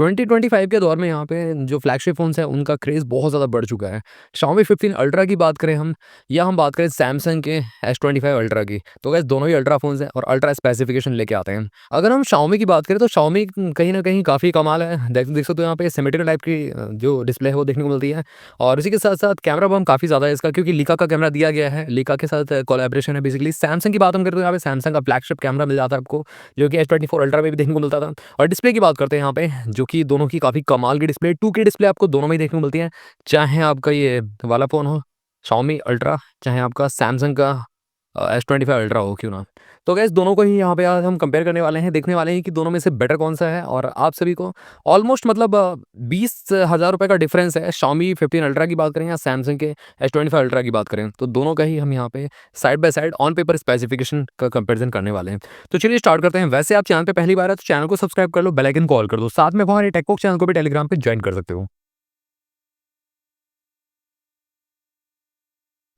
2025 के दौर में यहाँ पे जो फ्लैगशिप फ़ोन्स हैं उनका क्रेज़ बहुत ज़्यादा बढ़ चुका है। Xiaomi 15 अल्ट्रा की बात करें हम या हम बात करें सैमसंग के S25 अल्ट्रा की, तो गाइस दोनों ही अल्ट्रा फ़ोन्स हैं और अल्ट्रा स्पेसिफ़िकेशन लेके आते हैं। अगर हम Xiaomi की बात करें तो Xiaomi कहीं न कहीं काफ़ी कमाल है। देख सकते हो यहाँ पे सिमेट्रिकल टाइप की जो डिस्प्ले है वो देखने को मिलती है और इसी के साथ-साथ कैमरा बम काफ़ी ज़्यादा है इसका क्योंकि लीका का कैमरा दिया गया है। लीका के साथ कोलैबोरेशन है बेसिकली। सैमसंग की बात हम करें तो यहाँ पे सैमसंग का फ्लैगशिप कैमरा मिल जाता है आपको, जो कि S24 अल्ट्रा में भी देखने को मिलता था। और डिस्प्ले की बात करते हैं यहाँ पे, जो कि दोनों की काफ़ी कमाल की डिस्प्ले 2K डिस्प्ले आपको दोनों में ही देखने को मिलती है। चाहे आपका ये वाला फ़ोन हो Xiaomi अल्ट्रा, चाहे आपका सैमसंग का S25 अल्ट्रा हो क्यों ना। तो गाइस दोनों को ही यहाँ पे आज हम कंपेयर करने वाले हैं, देखने वाले हैं कि दोनों में से बेटर कौन-सा है और आप सभी को ऑलमोस्ट मतलब 20,000 रुपए का डिफरेंस है। Xiaomi 15 अल्ट्रा की बात करें या सैमसंग के S25 अल्ट्रा की बात करें, तो दोनों का ही हम यहाँ पे side by side on paper specification का कंपैरिज़न करने वाले हैं। तो चलिए स्टार्ट करते हैं। वैसे आप चैनल पे पहली बार है तो चैनल को सब्सक्राइब कर लो, बेल आइकन को ऑल कर दो। साथ में हमारे टेकबॉक्स चैनल को भी टेलीग्राम पे जॉइन कर सकते हो।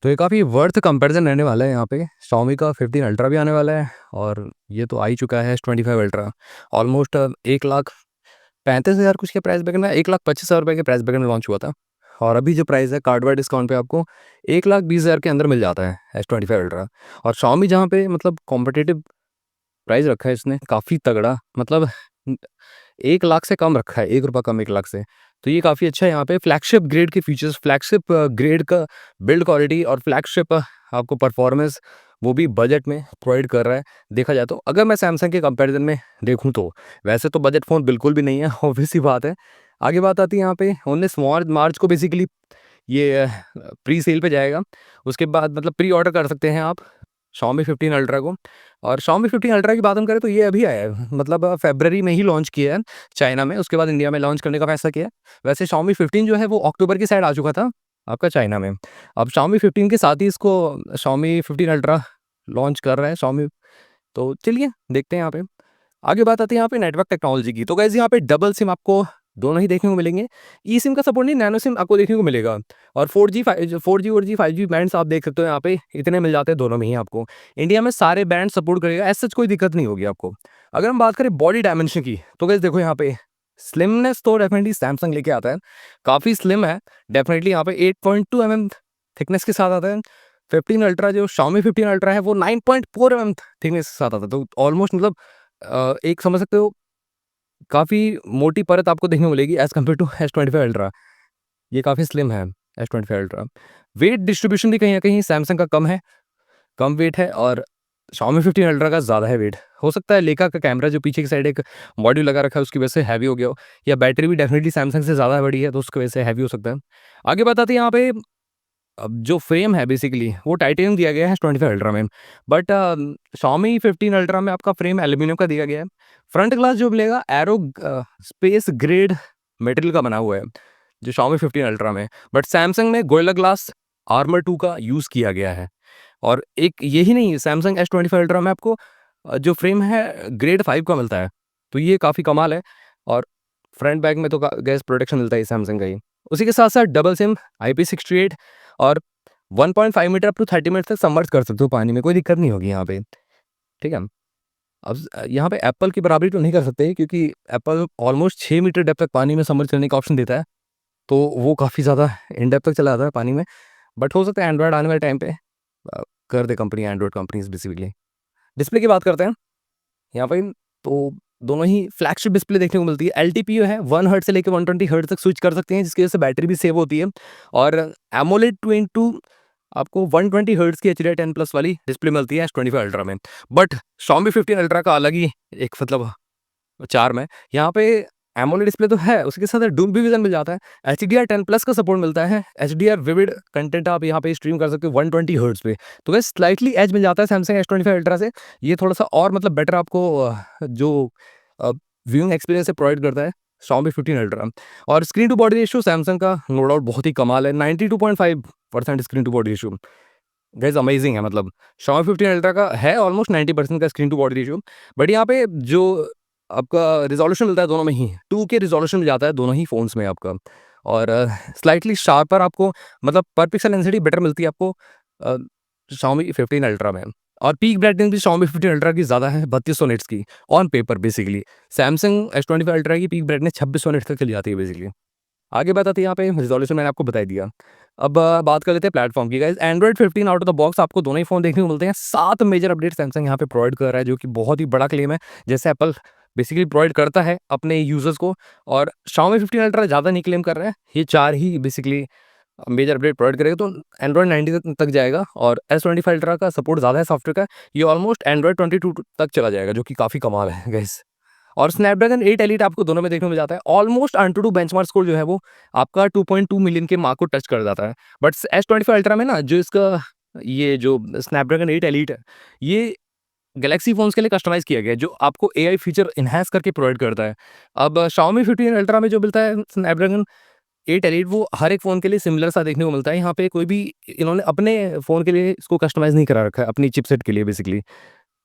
तो ये काफ़ी वर्थ कंपैरिज़न रहने वाला है यहाँ पे। Xiaomi का 15 अल्ट्रा भी आने वाला है और ये तो आ ही चुका है S25 अल्ट्रा। ऑलमोस्ट 1,35,000 कुछ के प्राइस ब्रैकेट में, 1,25,000 रुपए के प्राइस ब्रैकेट में लॉन्च हुआ था। और अभी जो प्राइस है कार्ड वाइड डिस्काउंट पे आपको 1,20,000 के अंदर मिल जाता है S25 अल्ट्रा। और Xiaomi जहाँ पे मतलब कॉम्पिटिटिव प्राइस रखा है इसने काफ़ी तगड़ा, मतलब 1,00,000 से कम रखा है, ₹1 कम 1,00,000 से। तो ये काफ़ी अच्छा है। यहाँ पे फ्लैगशिप ग्रेड के फीचर्स, फ्लैगशिप ग्रेड का बिल्ड क्वालिटी और फ्लैगशिप आपको परफॉर्मेंस वो भी बजट में प्रोवाइड कर रहा है। देखा जाए तो अगर मैं सैमसंग के कंपैरिजन में देखूँ तो वैसे तो बजट फ़ोन बिल्कुल भी नहीं है, ऑब्वियस सी बात है। आगे बात आती है यहाँ पे 19 मार्च मार्च को बेसिकली ये प्री सेल पे जाएगा। उसके बाद मतलब प्री ऑर्डर कर सकते हैं आप Xiaomi 15 अल्ट्रा को। और Xiaomi 15 अल्ट्रा की बात हम करें तो ये अभी आया है, मतलब फ़रवरी में ही लॉन्च किया है चाइना में, उसके बाद इंडिया में लॉन्च करने का फैसला किया है। वैसे Xiaomi 15 जो है वो अक्टूबर की साइड आ चुका था आपका चाइना में। अब Xiaomi 15 के साथ ही इसको Xiaomi 15 अल्ट्रा लॉन्च कर रहा है Xiaomi। तो चलिए देखते हैं यहाँ पे। आगे बात आती है यहाँ पे नेटवर्क टेक्नोलॉजी की। तो गाइस यहाँ पे डबल सिम आपको दोनों ही देखने को मिलेंगे। ई सिम का सपोर्ट नहीं, नैनो सिम आपको देखने को मिलेगा। और 4G 5G बैंड्स आप देख सकते हो यहाँ पे इतने मिल जाते हैं दोनों में ही आपको। इंडिया में सारे बैंड सपोर्ट करेगा, ऐसा कोई दिक्कत नहीं होगी आपको। अगर हम बात करें बॉडी डायमेंशन की तो गाइस देखो यहाँ पे स्लिमनेस तो डेफिनेटली सैमसंग लेके आता है, काफ़ी स्लिम है। डेफिनेटली यहाँ पे 8.2 mm थिकनेस के साथ आता है। 15 अल्ट्रा जो Xiaomi 15 अल्ट्रा है वो 9.4 mm थिकनेस के साथ आता है। तो ऑलमोस्ट मतलब एक समझ सकते हो काफ़ी मोटी परत आपको देखने को मिलेगी as compare to S25 ultra. ये काफ़ी स्लिम है S25 अल्ट्रा। वेट डिस्ट्रीब्यूशन भी कहीं न कहीं सैमसंग का कम है, कम वेट है और Xiaomi 15 अल्ट्रा का ज़्यादा है वेट। हो सकता है लेका का कैमरा जो पीछे की साइड एक मॉड्यूल लगा रखा है उसकी वजह से हैवी हो गया हो, या बैटरी भी डेफिनिटली सैमसंग से ज़्यादा बड़ी है तो उसकी वजह से हैवी हो सकता है। आगे बात आती है यहाँ पे, अब जो फ्रेम है बेसिकली वो टाइटेनियम दिया गया है S25 अल्ट्रा में, बट Xiaomi 15 अल्ट्रा में आपका फ्रेम एल्यूमीनियम का दिया गया है। फ्रंट ग्लास जो मिलेगा एरो स्पेस ग्रेड मटेरियल का बना हुआ है जो Xiaomi 15 अल्ट्रा में, बट सैमसंग में गोरिल्ला ग्लास आर्मर 2 का यूज़ किया गया है। और एक यही नहीं, सैमसंग S25 अल्ट्रा में आपको जो फ्रेम है ग्रेड 5 का मिलता है, तो ये काफ़ी कमाल है। और फ्रंट बैक में तो गैस प्रोटेक्शन मिलता है सैमसंग का ही। उसी के साथ-साथ डबल सिम IP68 और 1.5 मीटर अप टू 30 मीटर तक सबमर्ज कर सकते हो पानी में, कोई दिक्कत नहीं होगी यहाँ पे, ठीक है? अब यहाँ पे एप्पल की बराबरी तो नहीं कर सकते क्योंकि एप्पल ऑलमोस्ट 6 मीटर डेप्थ तक पानी में सबमर्ज करने का ऑप्शन देता है, तो वो काफ़ी ज़्यादा इन डेप्थ तक चला जाता है पानी में। बट हो सकता है एंड्रॉयड आने वाले टाइम पे कर दे company, Android companies basically. Display की बात करते हैं यहाँ पे, तो दोनों ही फ्लैगशिप डिस्प्ले देखने को मिलती है। एलटीपीओ है, 1 हर्ट्ज से लेके 120 हर्ट्ज तक स्विच कर सकते हैं जिसकी वजह से बैटरी भी सेव होती है। और एमोलेड ट्विन टू आपको 120 हर्ट्ज की HDR10 प्लस वाली डिस्प्ले मिलती है S25 अल्ट्रा में। बट Xiaomi 15 अल्ट्रा का अलग ही एक मतलब चार्म है। यहाँ पे एमोलेड डिस्प्ले तो है, उसके साथ डुअल विजन मिल जाता है। HDR10 प्लस का सपोर्ट मिलता है। HDR विविड कंटेंट आप यहाँ पे स्ट्रीम कर सकते हो 120 हर्ट्ज पे। तो वैसे स्लाइटली एज मिल जाता है सैमसंग S25 अल्ट्रा से। ये थोड़ा-सा और मतलब बेटर आपको जो व्यूइंग एक्सपीरियंस है प्रोवाइड करता है Xiaomi 15 अल्ट्रा। और screen to body ratio Samsung का नो डाउट बहुत ही कमाल है, 92.5% screen to body ratio. Guys amazing है, मतलब Xiaomi 15 अल्ट्रा का है ऑलमोस्ट 90% का screen to body ratio. But यहाँ पे जो आपका रिज़ॉल्यूशन मिलता है दोनों में ही 2K रिज़ॉल्यूशन मिल जाता है दोनों ही फ़ोन्स में आपका। और स्लाइटली शार्पर आपको मतलब पर पिक्सल डेंसिटी बेटर मिलती है आपको Xiaomi 15 अल्ट्रा में। और पीक ब्राइटनेस भी Xiaomi 15 अल्ट्रा की ज़्यादा है, 3200 निट्स की on paper basically. Samsung S25 ultra की पीक ब्राइटनेस 2600 निट्स तक चली जाती है बेसिकली। आगे बात आती है यहाँ पे रिज़ॉल्यूशन, मैंने आपको बता ही दिया। अब बात कर लेते हैं प्लेटफॉर्म की guys. Android 15 out of the box आपको दोनों ही फ़ोन देखने को मिलते हैं। 7 मेजर अपडेट सैमसंग यहाँ पे प्रोवाइड कर रहा है, जो कि बहुत ही बड़ा क्लेम है। जैसे एप्पल बेसिकली प्रोवाइड करता है अपने यूज़र्स को, और Xiaomi 15 अल्ट्रा ज़्यादा नहीं क्लेम कर रहा है। ये 4 ही बेसिकली मेजर अपडेट प्रोवाइड करेगा, तो एंड्रॉइड 19 तक जाएगा। और S25 अल्ट्रा का सपोर्ट ज़्यादा है सॉफ्टवेयर का, ये ऑलमोस्ट एंड्रॉइड 22 तक चला जाएगा, जो कि काफ़ी कमाल है गाइस। और स्नैपड्रैगन 8 एलीट आपको दोनों में देखने को मिल जाता है। ऑलमोस्ट AnTuTu बेंचमार्क स्कोर जो है वो आपका 2.2 मिलियन के मार्क को टच कर जाता है। बट S25 अल्ट्रा में ना, जो इसका ये जो स्नैपड्रैगन 8 एलीट है, ये गैलेक्सी फ़ोन्स के लिए कस्टमाइज़ किया गया है, जो आपको एआई फीचर एनहांस करके प्रोवाइड करता है। अब Xiaomi 15 अल्ट्रा में जो मिलता है स्नैपड्रैगन 8 एलीट, वो हर एक फ़ोन के लिए सिमिलर सा देखने को मिलता है। यहाँ पे कोई भी इन्होंने अपने फ़ोन के लिए इसको कस्टमाइज़ नहीं करा रखा है, अपनी चिपसेट के लिए बेसिकली।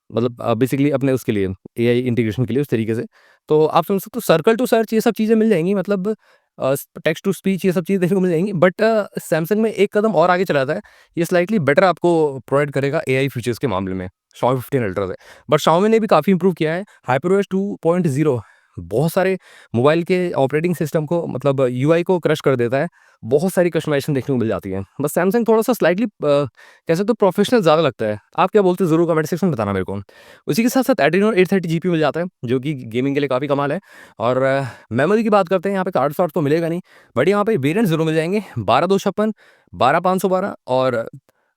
मतलब बेसिकली अपने उसके लिए एआई इंटीग्रेशन के लिए उस तरीके से। तो आप समझ सकते हो सर्कल टू सर्च ये सब चीज़ें मिल जाएँगी, मतलब टेक्स्ट टू स्पीच ये सब चीज़ें देखने को मिल जाएँगी। बट सैमसंग में एक कदम और आगे चला जाता है, ये स्लाइटली बेटर आपको प्रोवाइड करेगा एआई फीचर्स के मामले में Xiaomi 15 अल्ट्रा से। बट Xiaomi ने भी काफ़ी इंप्रूव किया है। HyperOS 2.0 बहुत सारे मोबाइल के ऑपरेटिंग सिस्टम को, मतलब यूआई को क्रश कर देता है। बहुत सारी कस्टमाइजेशन देखने को मिल जाती है। बस सैमसंग थोड़ा-सा स्लाइटली कह सकते हो प्रोफेशनल ज़्यादा लगता है। आप क्या बोलते हो ज़रूर कमेंट सेक्शन में बताना मेरे को। उसी के साथ-साथ Adreno 830 जीपी मिल जाता है, जो कि गेमिंग के लिए काफ़ी कमाल है। और मेमोरी की बात करते हैं, यहाँ पे कार्ड-स्लॉट तो मिलेगा नहीं, बट यहाँ पे वेरिएंट ज़रूर मिल जाएँगे। 12/256, 12/512 और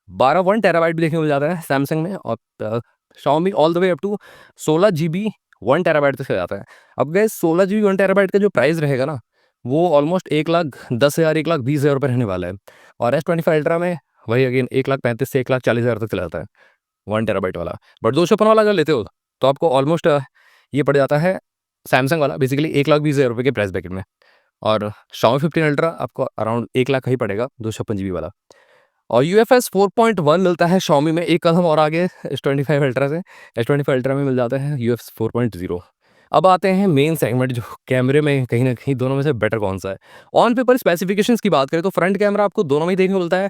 12 1 टेराबाइट भी देखने को मिल जाता है सैमसंग में। और Xiaomi all the way up to 16 GB 1 terabyte तक चला जाता है। अब गाइस 16 जीबी 1 टेराबाइट का जो प्राइस रहेगा ना, वो ऑलमोस्ट 1,10,000 1,20,000 रुपए रहने वाला है। और S25 अल्ट्रा में वही अगेन 1,35,000 से 1,40,000 तक चला जाता है 1 टेराबाइट वाला। बट 256 वाला अगर लेते हो तो आपको ऑलमोस्ट ये पड़ जाता है सैमसंग वाला बेसिकली 1,20,000 रुपए के प्राइस ब्रैकेट में। और Xiaomi 15 अल्ट्रा आपको अराउंड 1 लाख का ही पड़ेगा 256 जीबी वाला। और UFS 4.1 मिलता है Xiaomi में, एक कदम और आगे S25 अल्ट्रा से। S25 अल्ट्रा में मिल जाता है UFS 4.0। अब आते हैं मेन सेगमेंट, जो कैमरे में कहीं न कहीं दोनों में से बेटर कौन-सा है। ऑन पेपर स्पेसिफिकेशंस की बात करें तो फ्रंट कैमरा आपको दोनों में ही देखने को मिलता है।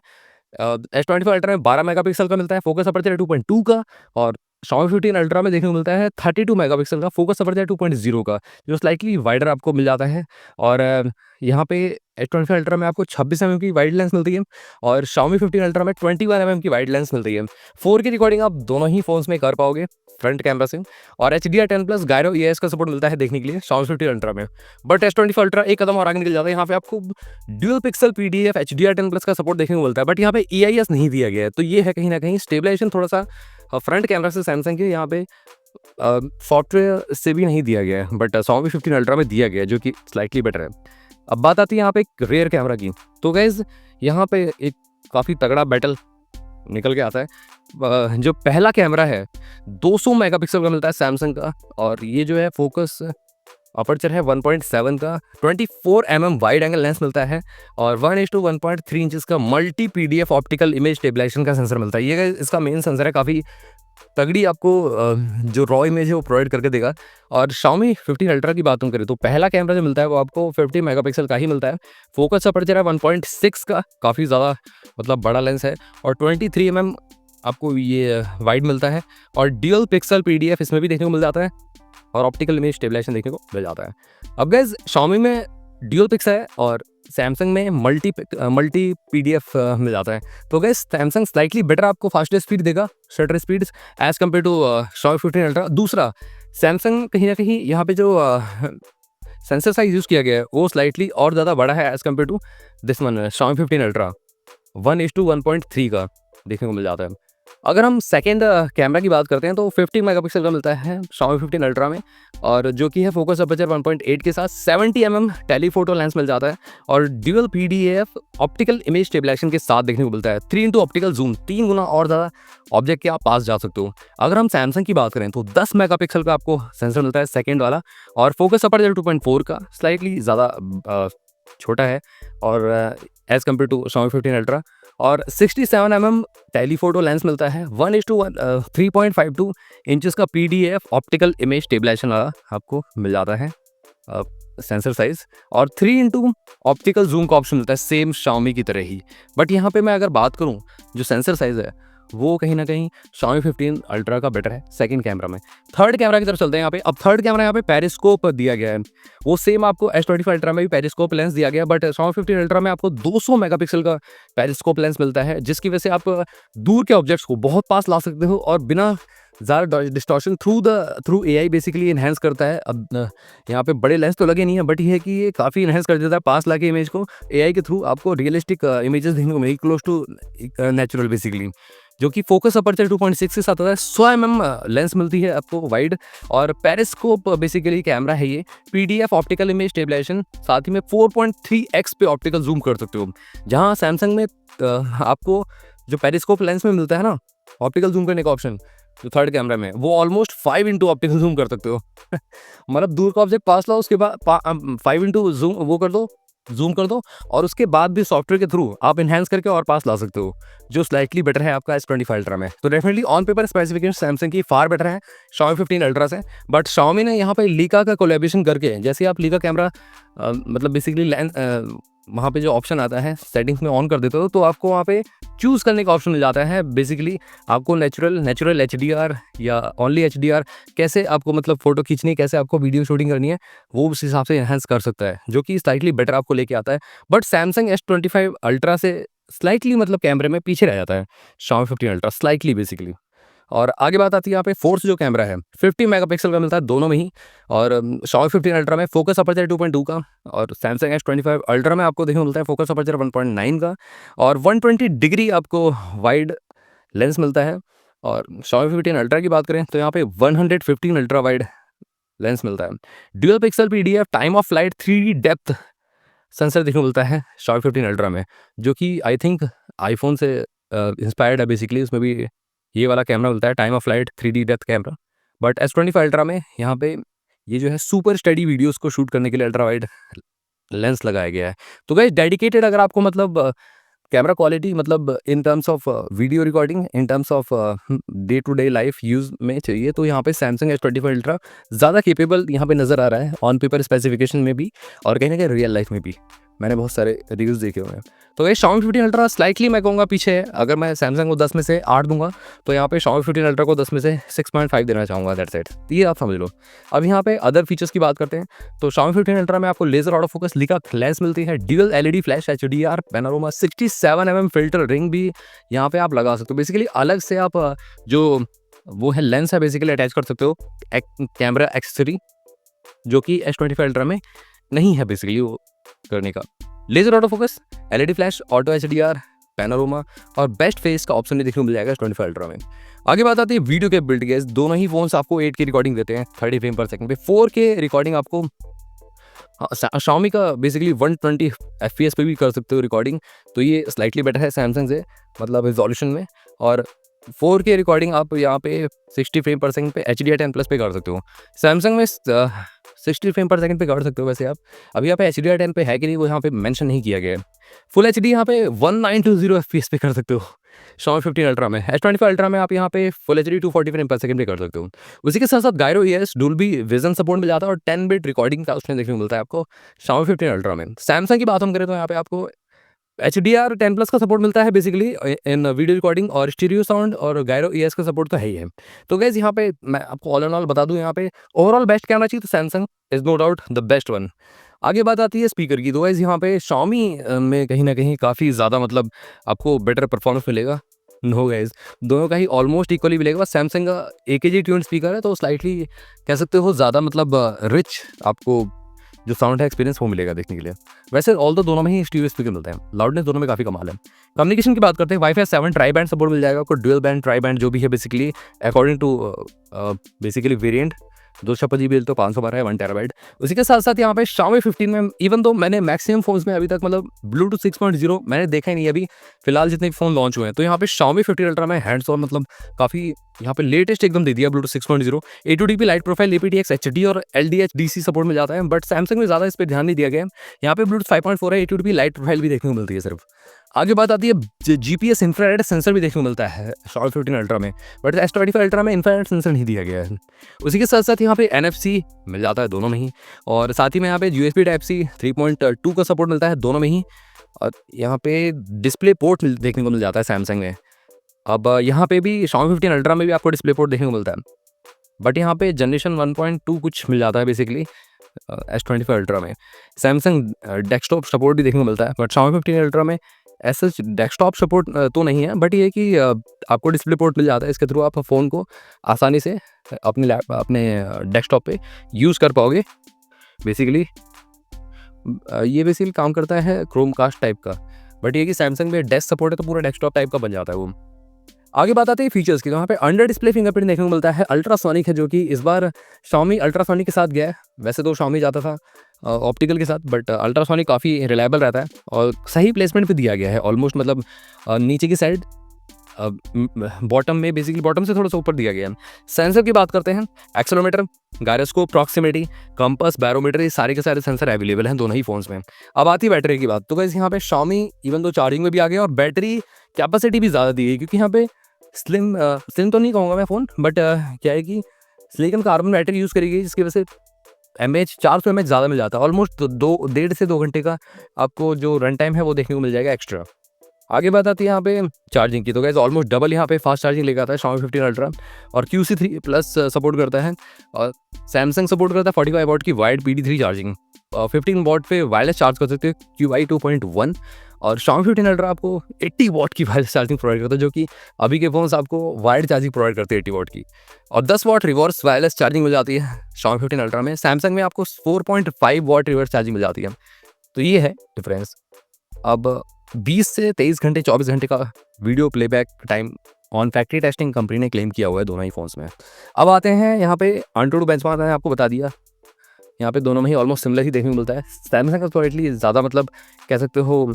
S25 अल्ट्रा में 12 मेगापिक्सल का मिलता है, फोकस अपर्चर है 2.2 का। और Xiaomi 15 अल्ट्रा में देखने को मिलता है 32 मेगापिक्सल का, फोकस अपर्चर 2.0 का, जो स्लाइटली वाइडर आपको मिल जाता है। और यहाँ पे S25 अल्ट्रा में आपको 26 mm की वाइड लेंस मिलती है, और Xiaomi 15 अल्ट्रा में 21 mm की वाइड लेंस मिलती है। 4K रिकॉर्डिंग आप दोनों ही फ़ोन्स में कर पाओगे फ्रंट कैमरा से। और HDR10+ गायरो EIS का सपोर्ट मिलता है देखने के लिए Xiaomi 15 अल्ट्रा में। बट S25 अल्ट्रा एक कदम और आगे निकल जाता है, यहाँ पे आपको ड्यूल पिक्सल PDF HDR10+ का सपोर्ट देखने को मिलता है, बट यहाँ पे EIS नहीं दिया गया है। तो ये है कहीं ना कहीं स्टेबलाइजेशन थोड़ा-सा फ्रंट कैमरा से सैमसंग के यहाँ पे सॉफ्टवेयर से भी नहीं दिया गया है, बट Xiaomi 15 अल्ट्रा में दिया गया है, जो कि स्लाइटली बेटर है। अब बात आती है यहाँ पे एक रेयर कैमरा की। तो गाइज़ यहाँ पे एक काफ़ी तगड़ा बैटल निकल के आता है। जो पहला कैमरा है 200 मेगापिक्सल का मिलता है सैमसंग का, और ये जो है फोकस अपर्चर है 1.7 का, 24 mm वाइड एंगल लेंस मिलता है, और 1:1.3 इंचेस का multi PDF optical image stabilization का सेंसर मिलता है। ये इसका मेन सेंसर है, काफ़ी तगड़ी आपको जो रॉ इमेज है वो प्रोवाइड करके देगा। और Xiaomi 15 अल्ट्रा की बात करें तो पहला कैमरा जो मिलता है वो आपको 50 मेगापिक्सल का ही मिलता है। फोकस अपर्चर है 1.6 का, काफ़ी ज़्यादा मतलब बड़ा लेंस है, और 23 mm आपको ये वाइड मिलता है, और ड्यूल पिक्सल PDF इसमें भी देखने को मिल जाता है, और ऑप्टिकल इमेज स्टेबलाइजेशन देखने को मिल जाता है। अब गाइस Xiaomi में ड्यूल पिक्सल है और सैमसंग में मल्टी PDF मिल जाता है। तो गाइस सैमसंग स्लाइटली बेटर आपको फास्टर स्पीड देगा, shutter speeds as compare to Xiaomi 15 ultra. दूसरा, सैमसंग कहीं ना कहीं यहाँ पे जो सेंसर साइज यूज़ किया गया है वो स्लाइटली और ज़्यादा बड़ा है as compare to this one Xiaomi 15 ultra, 1:1.3 का देखने को मिल जाता है। अगर हम सेकेंड कैमरा की बात करते हैं तो 50 मेगापिक्सल का मिलता है Xiaomi 15 अल्ट्रा में, और जो कि है फोकस अपर्चर 1.8 के साथ 70 mm टेलीफोटो लेंस मिल जाता है, और dual PDF optical image stabilization के साथ देखने को मिलता है। 3x ऑप्टिकल जूम, 3 गुना और ज़्यादा ऑब्जेक्ट के आप पास जा सकते हो। अगर हम सैमसंग की बात करें तो 10 मेगापिक्सल का आपको सेंसर मिलता है सेकेंड वाला, और फोकस अपर्चर 2.4 का, स्लाइटली ज़्यादा छोटा है और as compare to Xiaomi 15 ultra. और 67 mm टेलीफोटो लेंस मिलता है, 3.52 इंचेस का PDF ऑप्टिकल इमेज स्टेबलाइजेशन वाला आपको मिल जाता है सेंसर साइज, और 3x ऑप्टिकल जूम का ऑप्शन मिलता है सेम Xiaomi की तरह ही। बट यहाँ पे मैं अगर बात करूँ जो सेंसर साइज है वो कहीं न कहीं Xiaomi 15 अल्ट्रा का बेटर है सेकंड कैमरा में। थर्ड कैमरा की तरफ चलते हैं यहाँ पे। अब थर्ड कैमरा यहाँ पे पेरिस्कोप दिया गया है। वो सेम आपको S25 अल्ट्रा में भी पेरिस्कोप लेंस दिया गया है, बट Xiaomi 15 अल्ट्रा में आपको 200 मेगापिक्सल का पेरिस्कोप लेंस मिलता है, जिसकी वजह से आप दूर के ऑब्जेक्ट्स को बहुत पास ला सकते हो और बिना ज़्यादा distortion through AI basically enhance करता है। अब यहाँ पे बड़े लेंस तो लगे नहीं है, बट ये है कि ये काफ़ी इन्हेंस कर देता है पास लाके इमेज को। एआई के थ्रू आपको रियलिस्टिक इमेजेस देखने को मिलेगी, क्लोज टू नेचुरल बेसिकली। जो कि फोकस अपर्चर 2.6 के साथ आता है। 100 mm लेंस मिलती है आपको वाइड, और पेरिस्कोप बेसिकली कैमरा है ये। पीडीएफ ऑप्टिकल इमेज स्टेबलाइजेशन, साथ ही में 4.3x पे ऑप्टिकल जूम कर सकते हो। जहाँ सैमसंग में आपको जो पेरिस्कोप लेंस में मिलता है ना ऑप्टिकल जूम करने का ऑप्शन, जो थर्ड कैमरा में, वो ऑलमोस्ट 5 इंटू ऑप्टिकल जूम कर सकते हो। मतलब दूर का ऑब्जेक्ट पास लाओ, उसके बाद 5 इंटू जूम वो कर दो, जूम कर दो, और उसके बाद भी सॉफ्टवेयर के थ्रू आप इन्हेंस करके और पास ला सकते हो, जो स्लाइटली बेटर है आपका S25 अल्ट्रा में। तो definitely on paper specification Samsung की फार बेटर है Xiaomi 15 अल्ट्रा से। बट Xiaomi ने यहाँ पे लीका का कोलैबोरेशन करके, जैसे आप लीका कैमरा मतलब बेसिकली लेंस वहाँ पे जो ऑप्शन आता है सेटिंग्स में ऑन कर देते हो, तो आपको वहाँ पे चूज़ करने का ऑप्शन मिल जाता है। बेसिकली आपको नेचुरल HDR या ओनली HDR, कैसे आपको मतलब फ़ोटो खींचनी है, कैसे आपको वीडियो शूटिंग करनी है, वो उस हिसाब से एनहांस कर सकता है, जो कि स्लाइटली बेटर आपको लेके आता है। बट सैमसंग S25 अल्ट्रा से स्लाइटली मतलब कैमरे में पीछे रह जाता है Xiaomi 15 अल्ट्रा, स्लाइटली बेसिकली। और आगे बात आती है यहाँ पे फोर्थ जो कैमरा है 50 मेगापिक्सल का मिलता है दोनों में ही। और Xiaomi 15 अल्ट्रा में फोकस अपर्चर 2.2 का, और Samsung S25 अल्ट्रा में आपको देखने को मिलता है फोकस अपर्चर 1.9 का, और 120 डिग्री आपको वाइड लेंस मिलता है। और Xiaomi 15 अल्ट्रा की बात करें तो यहाँ पे 115 अल्ट्रा वाइड लेंस मिलता है। Dual pixel PDF time of flight 3D depth sensor देखने को मिलता है Xiaomi 15 अल्ट्रा में, जो कि आई थिंक आईफोन से इंस्पायर्ड है बेसिकली। उसमें भी ये वाला कैमरा मिलता है, time of flight 3D depth camera. But S25 ultra में यहाँ पे ये जो है सुपर स्टडी वीडियोस को शूट करने के लिए अल्ट्रा वाइड लेंस लगाया गया है। तो गाइस डेडिकेटेड अगर आपको मतलब कैमरा क्वालिटी मतलब in terms of video recording, in terms of day to day life use में चाहिए, तो यहाँ पे Samsung S25 अल्ट्रा ज़्यादा केपेबल यहाँ पे नज़र आ रहा है ऑन पेपर स्पेसिफिकेशन में भी, और कहीं ना कहीं रियल लाइफ में भी। मैंने बहुत सारे रिव्यूज़ देखे हुए हैं। तो ये Xiaomi 15 अल्ट्रा स्लाइटली मैं कहूँगा पीछे है। अगर मैं Samsung को 10 में से 8 दूंगा, तो यहाँ पे Xiaomi 15 अल्ट्रा को 10 में से 6.5 देना चाहूँगा, दैट्स इट। ये आप समझ लो। अब यहाँ पे अदर फीचर्स की बात करते हैं, तो Xiaomi 15 अल्ट्रा में आपको laser auto focus Leica lens मिलती है, dual LED flash HDR panorama, 67 mm filter ring भी यहाँ पे आप लगा सकते हो। बेसिकली अलग से आप जो वो है लेंस है बेसिकली अटैच कर सकते हो कैमरा एक्सेसरी, जो कि S25 अल्ट्रा में नहीं है बेसिकली वो करने का। Laser auto focus, LED flash, auto HDR, panorama और बेस्ट फेस का ऑप्शन देखने को मिल जाएगा S25 अल्ट्रा में। आगे बात आती है वीडियो के बिल्ड केस। दोनों ही फोन्स आपको 8K रिकॉर्डिंग देते हैं 30 फ्रेम पर सेकंड पे। 4K रिकॉर्डिंग आपको Xiaomi का बेसिकली 120 FPS पे भी कर सकते हो रिकॉर्डिंग, तो ये स्लाइटली बेटर है सैमसंग से मतलब रिजोल्यूशन में। और 4K रिकॉर्डिंग आप यहाँ पे 60 फ्रेम पर सेकंड पे HDR10+ पे कर सकते हो। सैमसंग में 60 फ्रेम पर सेकंड पे कर सकते हो वैसे आप। अभी यहाँ पे HDR10 पे है कि नहीं वो यहाँ पे मेंशन नहीं किया गया है। फुल HD यहाँ पे 1920 FPS पे कर सकते हो Xiaomi 15 अल्ट्रा में। S25 अल्ट्रा में आप यहाँ पे full HD 240 frame per second पे कर सकते हो। उसी के साथ साथ gyro ES Dolby Vision support मिल जाता है, और 10 बिट रिकॉर्डिंग का उसमें देखने को मिलता है आपको Xiaomi 15 अल्ट्रा में। सैमसंग की बात हम करें तो यहाँ पे आपको HDR10+ का सपोर्ट मिलता है बेसिकली इन वीडियो रिकॉर्डिंग, और स्टीरियो साउंड और गायरो ES का सपोर्ट तो है ही है। तो गाइस यहाँ पे मैं आपको ऑल एंड ऑल बता दूं, यहाँ पे ओवरऑल बेस्ट कैमरा चाहिए तो Samsung is no doubt the best one. आगे बात आती है स्पीकर की, तो गाइस यहाँ पे Xiaomi में कहीं ना कहीं काफ़ी ज़्यादा मतलब आपको बेटर परफॉर्मेंस मिलेगा। नो गाइस, दोनों का ही ऑलमोस्ट इक्वली मिलेगा। बस सैमसंग का AKG ट्यून स्पीकर है, तो स्लाइटली कह सकते हो ज़्यादा मतलब रिच आपको जो साउंड है एक्सपीरियंस वो मिलेगा देखने के लिए। वैसे ऑल दो दोनों में ही स्टीरियो स्पीकर मिलते हैं, लाउडनेस दोनों में काफ़ी कमाल है। कम्युनिकेशन की बात करते हैं, Wi-Fi 7 ट्राई बैंड सपोर्ट मिल जाएगा आपको, ड्यूअल बैंड ट्राई बैंड जो भी है basically according to basically variant. 256 GB तो 512 है 1 TB। उसी के साथ साथ यहाँ पे Xiaomi 15 में इवन दो मैंने मैक्सिमम फोन्स में अभी तक मतलब Bluetooth 6.0 मैंने देखा ही नहीं अभी फिलहाल जितने फ़ोन लॉन्च हुए हैं। तो यहाँ पे Xiaomi 15 अल्ट्रा में हैंड्स ऑन मतलब काफ़ी यहाँ पे लेटेस्ट एकदम दे दिया Bluetooth 6.0, A2DP light profile, aptX HD और LDH DC सपोर्ट मिल जाता है। बट सैमसंग में ज़्यादा इस पर ध्यान नहीं दिया गया है। यहाँ पे Bluetooth 5.4 है, A2DP लाइट प्रोफाइल भी देखने को मिलती है सिर्फ। आगे बात आती है GPS इंफ्रारेड सेंसर भी देखने को मिलता है Xiaomi 15 अल्ट्रा में, बट S25 अल्ट्रा में इंफ्रारेड सेंसर नहीं दिया गया है। उसी के साथ साथ यहाँ पे NFC मिल जाता है दोनों में ही, और साथ ही में यहाँ पे USB Type-C 3.2 का सपोर्ट मिलता है दोनों में ही, और यहाँ पे डिस्प्ले पोर्ट देखने को मिल जाता है सैमसंग में। अब यहाँ पे भी Xiaomi 15 अल्ट्रा में भी आपको डिस्प्ले पोर्ट देखने को मिलता है, बट यहाँ पे जनरेशन 1.2 कुछ मिल जाता है बेसिकली S25 अल्ट्रा में। सैमसंग डेस्कटॉप सपोर्ट भी देखने को मिलता है, बट Xiaomi 15 अल्ट्रा में ऐसा डेस्कटॉप सपोर्ट तो नहीं है, बट ये है कि आपको डिस्प्ले पोर्ट मिल जाता है। इसके थ्रू आप फ़ोन को आसानी से अपने डेस्कटॉप पे यूज़ कर पाओगे। बेसिकली ये बेसिकली काम करता है क्रोमकास्ट टाइप का, बट ये कि सैमसंग में डेस्क सपोर्ट है तो पूरा डेस्कटॉप टाइप का बन जाता है वो। आगे बात आती है फीचर्स की, तो यहाँ पे अंडर डिस्प्ले फिंगरप्रिंट देखने को मिलता है। अल्ट्रासोनिक है, जो कि इस बार Xiaomi अल्ट्रासोनिक के साथ गया है। वैसे तो Xiaomi जाता था ऑप्टिकल के साथ, बट अल्ट्रासोनिक काफ़ी रिलायबल रहता है और सही प्लेसमेंट पे दिया गया है। ऑलमोस्ट मतलब नीचे की साइड बॉटम में, बेसिकली बॉटम से थोड़ा सा ऊपर दिया गया है। सेंसर की बात करते हैं, accelerometer, gyroscope, proximity, compass, barometer, ये सारे के सारे सेंसर अवेलेबल हैं दोनों ही फोन्स में। अब आती है बैटरी की बात, तो गाइस यहाँ पे Xiaomi इवन तो चार्जिंग में भी आ गया और बैटरी कैपेसिटी भी ज़्यादा दी गई, क्योंकि यहाँ पे स्लिम तो नहीं कहूँगा मैं फ़ोन, बट क्या है कि सिलिकॉन कार्बन बैटरी यूज़ करी गई, जिसकी वजह से एमएच 400 mAh ज़्यादा मिल जाता है। ऑलमोस्ट 1.5 से 2 घंटे का आपको जो रन टाइम है वो देखने को मिल जाएगा एक्स्ट्रा। आगे बात आती है यहाँ पे चार्जिंग की, तो गाइस ऑलमोस्ट डबल यहाँ पे फास्ट चार्जिंग लेकर आता है Xiaomi 15 अल्ट्रा, और QC3 प्लस सपोर्ट करता है, और सैमसंग सपोर्ट करता है 45 वाट की वाइड PD3 चार्जिंग। 15 वाट पे वायरलेस चार्ज कर सकते हो QI 2.1, और Xiaomi 15 अल्ट्रा आपको 80 वाट की वायरलेस चार्जिंग प्रोवाइड करता है, जो कि अभी के फोन्स आपको वायर्ड चार्जिंग प्रोवाइड करते हैं 80 वाट की, और 10 वाट रिवर्स वायरलेस चार्जिंग मिल जाती है Xiaomi 15 अल्ट्रा में। सैमसंग में आपको 4.5 वाट रिवर्स चार्जिंग मिल जाती है। तो ये है डिफरेंस। अब 20 से 23 घंटे 24 घंटे का video playback time on factory testing company ने क्लेम किया हुआ है दोनों ही फ़ोन्स में। अब आते हैं यहाँ पे AnTuTu बेंचमार्क, मैंने आपको बता दिया, यहाँ पे दोनों में ही ऑलमोस्ट सिमिलर ही देखने को मिलता है। सैमसंग का स्लाइटली ज़्यादा मतलब कह सकते हो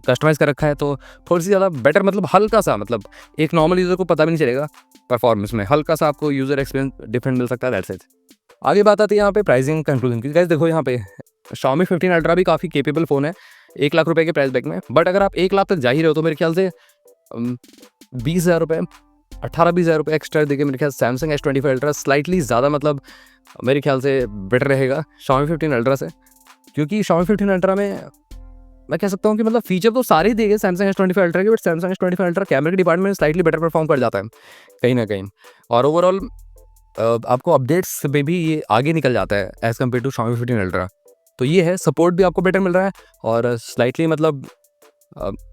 कस्टमाइज़ कर रखा है, तो थोड़ी सी ज़्यादा बेटर, मतलब हल्का सा, मतलब एक नॉर्मल यूज़र को पता भी नहीं चलेगा परफॉर्मेंस में, हल्का सा आपको यूज़र एक्सपीरियंस डिफरेंट मिल सकता है, दैट्स इट। आगे बात आती है यहाँ पे प्राइसिंग कंक्लूजन की। गाइस देखो यहाँ पे Xiaomi 15 अल्ट्रा भी काफ़ी केपेबल फ़ोन है 1 लाख रुपए के प्राइस बैग में, बट अगर आप 1 लाख तक जा ही रहे हो तो मेरे ख्याल से 20,000 रुपये, 18-20,000 रुपये एक्स्ट्रा देके मेरे ख्याल सैमसंग S25 अल्ट्रा स्लाइटली ज़्यादा, मतलब मेरे ख्याल से बेटर रहेगा Xiaomi 15 अल्ट्रा से, क्योंकि Xiaomi 15 अल्ट्रा में मैं कह सकता हूँ कि मतलब फीचर तो सारे ही देंगे सैमसंग S25 अल्ट्रा के, बट सैमसंग S25 अल्ट्रा कैमरे के डिपार्टमेंट में स्लाइटली बेटर परफॉर्म कर जाता है कहीं ना कहीं, और ओवरऑल आपको अपडेट्स में भी ये आगे निकल जाता है as compare to Xiaomi 15 ultra. तो ये है, सपोर्ट भी आपको बेटर मिल रहा है, और स्लाइटली मतलब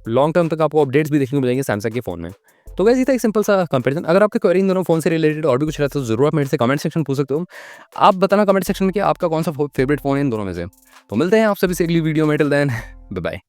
लॉन्ग टर्म तक आपको अपडेट्स भी देखने को मिलेंगे सैमसंग के फ़ोन में। तो वैसे ही था एक सिंपल सा कंपैरिजन। अगर आपके क्वेरी इन दोनों फ़ोन से रिलेटेड और भी कुछ रहता है तो ज़रूर आप मेरे से कमेंट सेक्शन पूछ सकते हो। आप बताना कमेंट सेक्शन में कि आपका कौन सा फेवरेट फ़ोन है इन दोनों में से। तो मिलते हैं आप सभी से अगली वीडियो में, टिल देन बाय बाय।